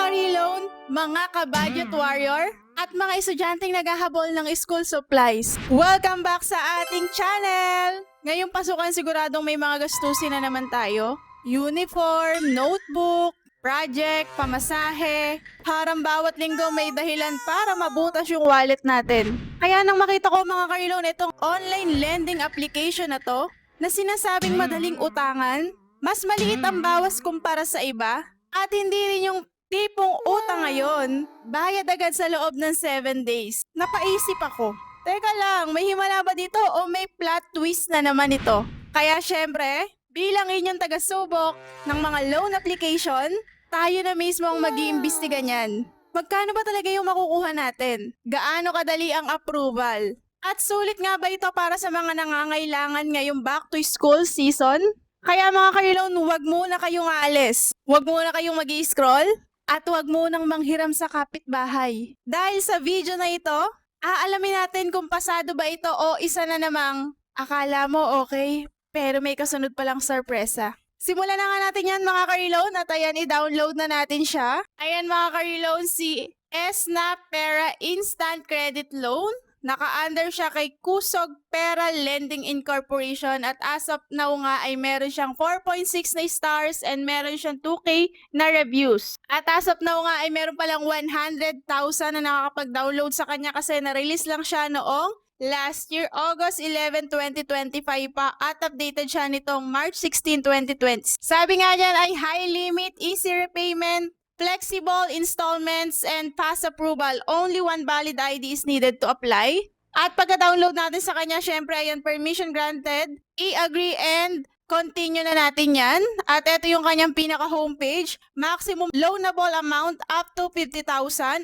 ka-reloan, mga ka-budget warrior, at mga estudyanteng naghahabol ng school supplies. Welcome back sa ating channel! Ngayong pasukan siguradong may mga gastusin na naman tayo. Uniform, notebook, project, pamasahe. Parang bawat linggo may dahilan para mabutas yung wallet natin. Kaya nang makita ko mga ka-reloan itong online lending application na to, na sinasabing madaling utangan, mas maliit ang bawas kumpara sa iba, at hindi rin yung tipong utang ngayon, bayad agad sa loob ng 7 days. Napaisip ako, teka lang, may himala ba dito o may plot twist na naman ito? Kaya syempre, bilang inyong taga-subok ng mga loan application, tayo na mismo ang mag-iimbestiga niyan. Magkano ba talaga yung makukuha natin? Gaano kadali ang approval? At sulit nga ba ito para sa mga nangangailangan ngayong back to school season? Kaya mga ka-reloan, huwag muna kayong aalis. Huwag muna kayong mag-i-scroll. At huwag munang manghiram sa kapitbahay. Dahil sa video na ito, aalamin natin kung pasado ba ito o isa na namang akala mo okay, pero may kasunod palang sorpresa. Simulan na nga natin yan mga ka-reloan at ayan, i-download na natin siya. Ayan mga ka-reloan, si Snap Pera Instant Credit Loan. Naka-under siya kay Kusog Pera Lending Incorporation at as of now nga ay meron siyang 4.6 na stars and meron siyang 2K na reviews. At as of now nga ay meron palang 100,000 na nakakapag-download sa kanya kasi na-release lang siya noong last year, August 11, 2025 pa at updated siya nitong March 16, 2020. Sabi nga dyan ay high limit, easy repayment, flexible installments, and fast approval. Only one valid ID is needed to apply. At pagka-download natin sa kanya, syempre, ayan, permission granted, i-agree and continue na natin yan. At ito yung kanyang pinaka-homepage. Maximum loanable amount up to 50,000.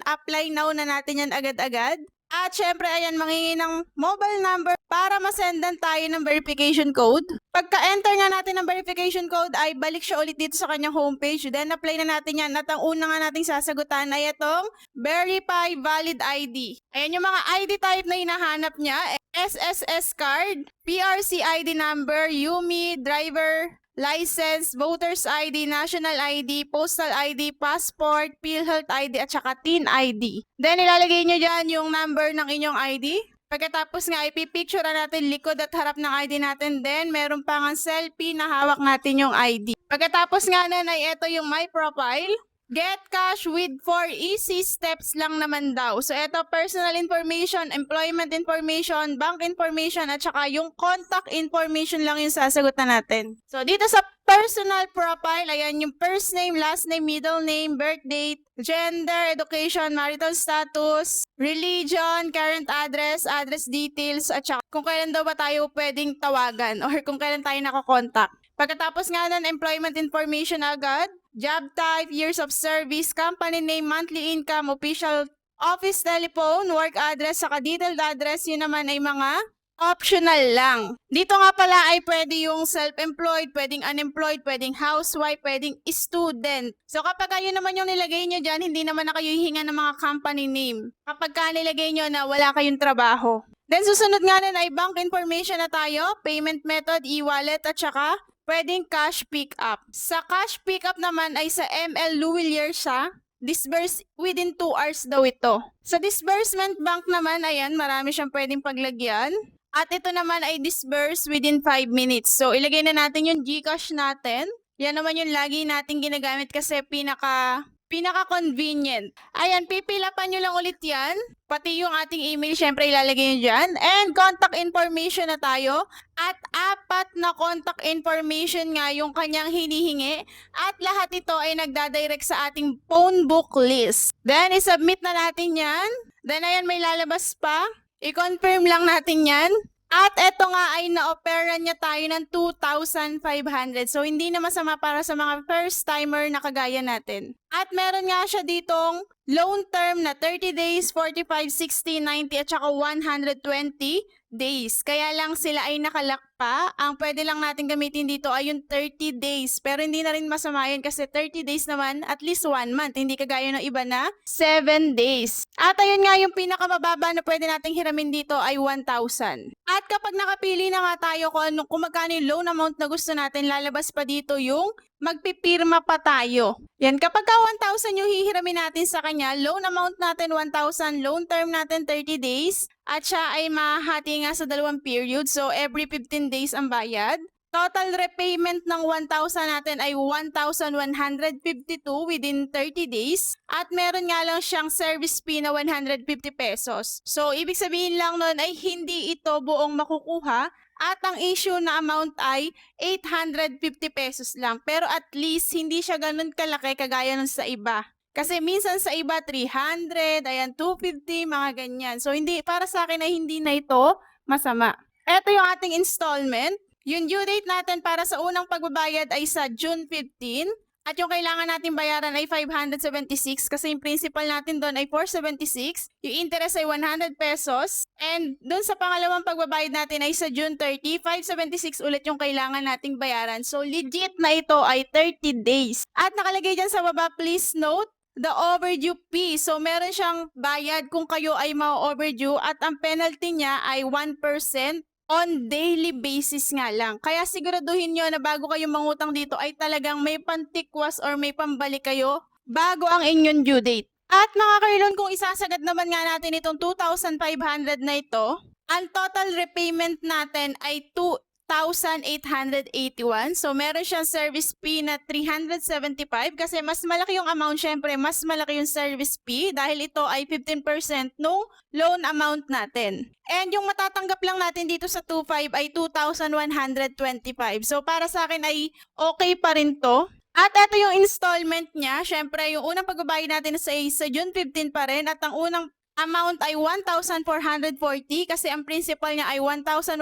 Apply now na natin yan agad-agad. At syempre, ayan, manghingi ng mobile number para masendan tayo ng verification code. Pagka-enter nga natin ng verification code, ay balik siya ulit dito sa kanyang homepage. Then, apply na natin yan. At ang una nga nating sasagutan ay itong Verify Valid ID. Ayan yung mga ID type na hinahanap niya. SSS card, PRC ID number, UMI, driver license, voter's ID, national ID, postal ID, passport, PhilHealth ID, at saka TIN ID. Then, ilalagay nyo dyan yung number ng inyong ID. Pagkatapos nga, ipipicture natin likod at harap ng ID natin. Then, meron pa nga selfie na hawak natin yung ID. Pagkatapos nga nun ay ito yung My Profile. Get cash with 4 easy steps lang naman daw. So, ito personal information, employment information, bank information, at saka yung contact information lang yung sasagutan natin. So, dito sa personal profile, ayan yung first name, last name, middle name, birth date, gender, education, marital status, religion, current address, address details, at saka kung kailan daw ba tayo pwedeng tawagan or kung kailan tayo nakakontakt. Pagkatapos nga nun, employment information agad, job type, years of service, company name, monthly income, official office telephone, work address, saka detailed address, yun naman ay mga optional lang. Dito nga pala ay pwede yung self-employed, pwedeng unemployed, pwedeng housewife, pwedeng student. So kapag yun naman yung nilagay nyo dyan, hindi naman na kayo hihinga ng mga company name. Kapag nilagay nyo na wala kayong trabaho. Then susunod nga nun ay bank information na tayo, payment method, e-wallet, at saka pwedeng cash pick up. Sa cash pick up naman ay sa ML Louvillier siya. Disburse within 2 hours daw ito. Sa disbursement bank naman, ayan, marami siyang pwedeng paglagyan. At ito naman ay disburse within 5 minutes. So, ilagay na natin yung GCash natin. Yan naman yung lagi natin ginagamit kasi pinaka-convenient. Ayan, pipilapan nyo lang ulit yan. Pati yung ating email, syempre ilalagay nyo dyan. And contact information na tayo. At 4 na contact information nga yung kanyang hinihingi. At lahat ito ay nagdadirect sa ating phone book list. Then, isubmit na natin yan. Then, ayan, may lalabas pa. I-confirm lang natin yan. At eto nga ay na-opera niya tayo ng 2,500. So, hindi na masama para sa mga first-timer na kagaya natin. At meron nga siya ditong loan term na 30 days, 45, 60, 90, at saka 120 days. Kaya lang sila ay nakalak pa, ang pwede lang natin gamitin dito ay yung 30 days. Pero hindi na rin masama yun kasi 30 days naman, at least 1 month. Hindi kagaya ng iba na 7 days. At ayun nga, yung pinakamababa na pwede nating hiramin dito ay 1,000. At kapag nakapili na nga tayo kung magkano yung loan amount na gusto natin, lalabas pa dito yung magpipirma pa tayo. Yan, kapag 1,000 yung hihiramin natin sa kanya, loan amount natin 1,000, loan term natin 30 days, at siya ay mahati nga sa dalawang period. So, every 15 days ang bayad. Total repayment ng 1,000 natin ay 1,152 within 30 days. At meron nga lang siyang service fee na 150 pesos. So, ibig sabihin lang nun ay hindi ito buong makukuha. At ang issue na amount ay 850 pesos lang. Pero at least hindi siya ganun kalaki kagaya nun sa iba. Kasi minsan sa iba 300, ayan 250, mga ganyan. So hindi, para sa akin ay hindi na ito masama. Ito yung ating installment. Yung due date natin para sa unang pagbabayad ay sa June 15. At yung kailangan natin bayaran ay 576 kasi yung principal natin doon ay 476. Yung interest ay 100 pesos. And doon sa pangalawang pagbabayad natin ay sa June 30, 576 ulit yung kailangan nating bayaran. So legit na ito ay 30 days. At nakalagay dyan sa baba, please note the overdue fee. So meron siyang bayad kung kayo ay ma-overdue at ang penalty niya ay 1% on daily basis nga lang. Kaya siguraduhin nyo na bago kayo mangutang dito ay talagang may pantikwas or may pambalik kayo bago ang inyong due date. At mga kailon, kung isasagad naman nga natin itong 2,500 na ito, ang total repayment natin ay 2,881. So, meron siyang service fee na 375 kasi mas malaki yung amount, syempre, mas malaki yung service fee dahil ito ay 15% nung loan amount natin. And yung matatanggap lang natin dito sa 2,500 ay 2,125. So, para sa akin ay okay pa rin to. At ito yung installment niya. Syempre, yung unang pagbabayad natin sa June 15 pa rin at ang unang amount ay 1,440 kasi ang principal niya ay 1,190.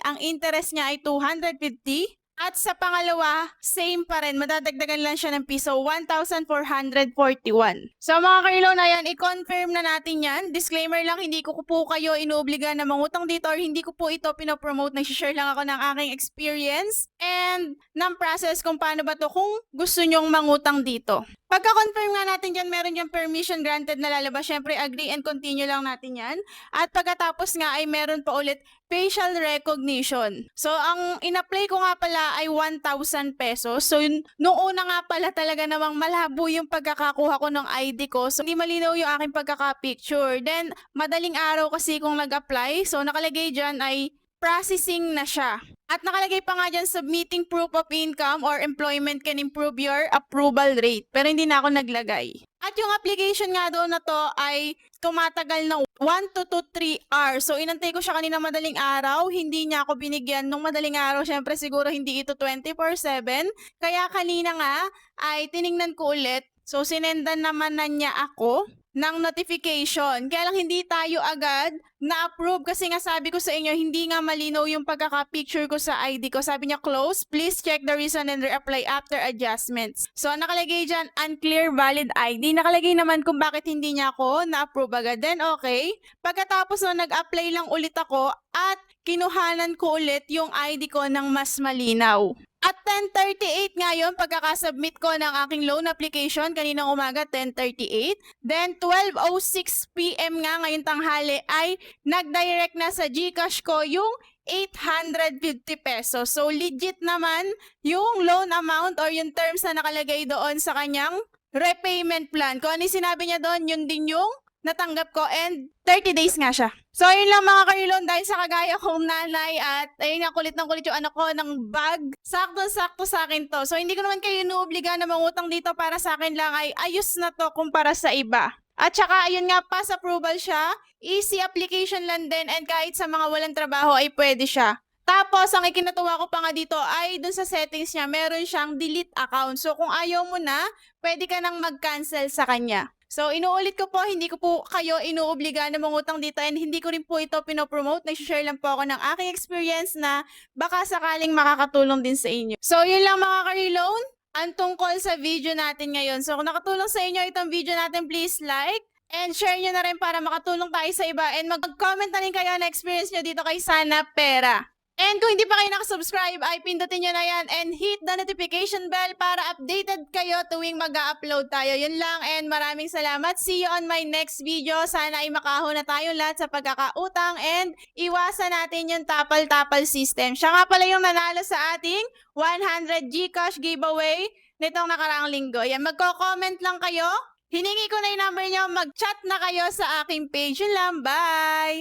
Ang interest niya ay 250. At sa pangalawa, same pa rin. Madadagdagan lang siya ng piso, 1,441. So mga kailon na yan, i-confirm na natin yan. Disclaimer lang, hindi ko po kayo inuobliga na mangutang dito or hindi ko po ito pinopromote. Nag-share lang ako ng aking experience and ng process kung paano ba to kung gusto nyong mangutang dito. Pagka-confirm nga natin dyan, meron dyan permission granted na lalabas. Siyempre, agree and continue lang natin yan. At pagkatapos nga ay meron pa ulit facial recognition. So, ang in-apply ko nga pala ay 1,000 pesos. So, nung una nga pala talaga namang malabo yung pagkakakuha ko ng ID ko. So, hindi malinaw yung aking pagkaka-picture. Then, madaling araw kasi kung nag-apply. So, nakalagay dyan ay processing na siya. At nakalagay pa nga dyan, submitting proof of income or employment can improve your approval rate. Pero hindi na ako naglagay. At yung application nga doon na to ay tumatagal ng 1 to 3 hours. So, inantay ko siya kanina madaling araw. Hindi niya ako binigyan nung madaling araw. Siyempre, siguro hindi ito 24/7. Kaya kanina nga ay tiningnan ko ulit. So, sinendan naman na niya ako ng notification. Kaya lang hindi tayo agad na-approve kasi nga sabi ko sa inyo, hindi nga malinaw yung pagkaka-picture ko sa ID ko. Sabi niya, close. Please check the reason and reapply after adjustments. So, nakalagay dyan, unclear valid ID. Nakalagay naman kung bakit hindi niya ako na-approve agad. Then, okay. Pagkatapos no, nag-apply lang ulit ako at kinuhanan ko ulit yung ID ko ng mas malinaw. At 10:38 ngayon, pagkakasubmit ko ng aking loan application, kaninang umaga 10:38. Then 12:06 PM nga ngayon tanghali ay nag-direct na sa GCash ko yung 850 pesos. So legit naman yung loan amount or yung terms na nakalagay doon sa kanyang repayment plan. Kung ano yung sinabi niya doon, yun din yung natanggap ko and 30 days nga siya. So, ayun lang mga karilon, dahil sa kagaya kong nanay at ayun nga, kulit ng kulit yung anak ko ng bag. Sakto-sakto sa akin to. So, hindi ko naman kayo inuobliga na mangutang dito, para sa akin lang ay ayos na to kumpara sa iba. At saka, ayun nga, pass approval siya. Easy application lang din and kahit sa mga walang trabaho ay pwede siya. Tapos, ang ikinatuwa ko pa nga dito ay dun sa settings niya, meron siyang delete account. So, kung ayaw mo na, pwede ka nang mag-cancel sa kanya. So, inuulit ko po, hindi ko po kayo inuobliga na mangutang dito and hindi ko rin po ito pinopromote. Nag-share lang po ako ng aking experience na baka sakaling makakatulong din sa inyo. So, yun lang mga ka-reloan, ang tungkol sa video natin ngayon. So, kung nakatulong sa inyo itong video natin, please like and share nyo na rin para makatulong tayo sa iba and mag-comment na rin kayo na experience nyo dito kay Sana Pera. And kung hindi pa kayo nakasubscribe, ay pindutin nyo na yan and hit the notification bell para updated kayo tuwing mag-upload tayo. Yun lang and maraming salamat. See you on my next video. Sana ay makahon na tayo lahat sa pagkakautang and iwasan natin yung tapal-tapal system. Siya nga pala yung nanalo sa ating 100 Gcash giveaway nitong nakaraang linggo. Yan, magko-comment lang kayo. Hiningi ko na yung number nyo. Mag-chat na kayo sa aking page. Yun lang. Bye!